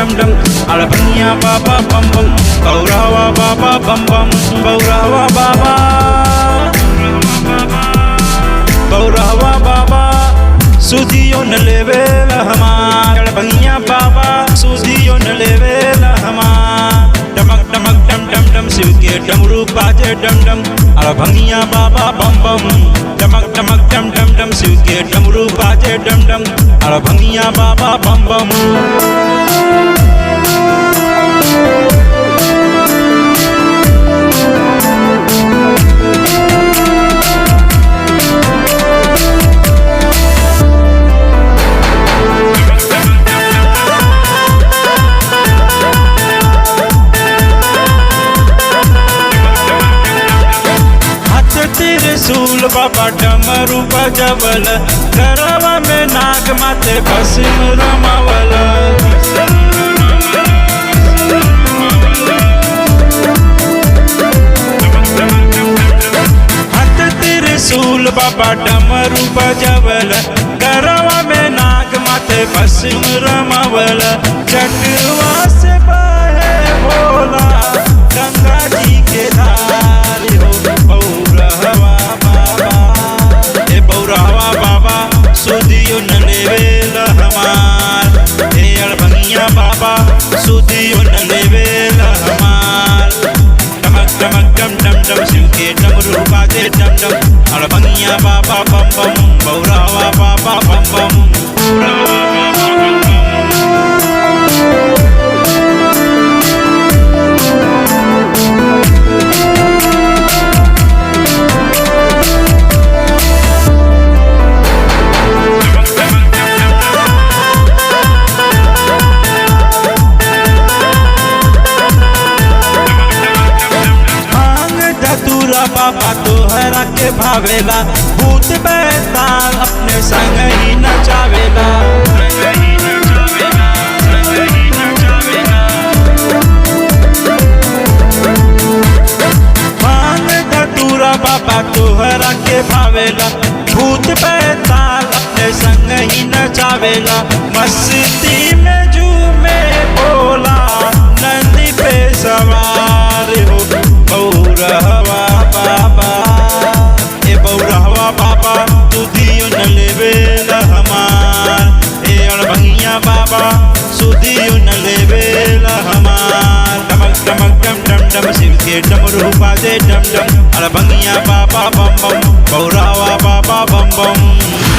डम डम अड़भंगिया बाबा बम बम बौरावा बाबा बम बम बौरावा बाबा बौरावा बाबा सुधियो न लेवे हमार अड़भंगिया बाबा सुधियो न लेवे हमार डमक डमक डम डम डम शिव के डमरू बाजे डम डम अड़भंगिया बाबा बम बम डमक डमक डम डम डम शिव के डमरू बाजे डम डम अड़भंगिया बाबा बम बम। त्रिशूल बाबा डमरू बजवल करवा में नाग माते भस्म रमावल हाथ त्रिशूल बाबा डमरू बजवल करवा में नाग माते भस्म रमावल चटवा से बहे भोला गंगा जी के धार हो बौरावा बाबा सुधियो न लेवेल हमार हे अड़भंगिया बाबा सुधियो न लेवेल हमार डमक डमक डम डम डम शिव के डमरू बाजे डम डम अड़भंगिया बाबा बम बम बौरावा बाबा बम बम बौरावा बाबा बम बम। बाबा तोहरा के भावेला भूत बैताल अपने संग ही नचावेला भांग धतूरा बाबा तोहरा के भावेला भूत बैताल अपने संग ही नचावेला मस्ती में झूमे भोला नंदी पे सवार हो बौरावा बाबा ए बौरावा बाबा सुधियो न लेवेल हमार ए अड़भंगिया बाबा सुधियो न लेवेल हमार डमक डमक डम डम डम शिव के डमरू बाजे डम डम अड़भंगिया बाबा बम बम बौरावा बाबा बम बम।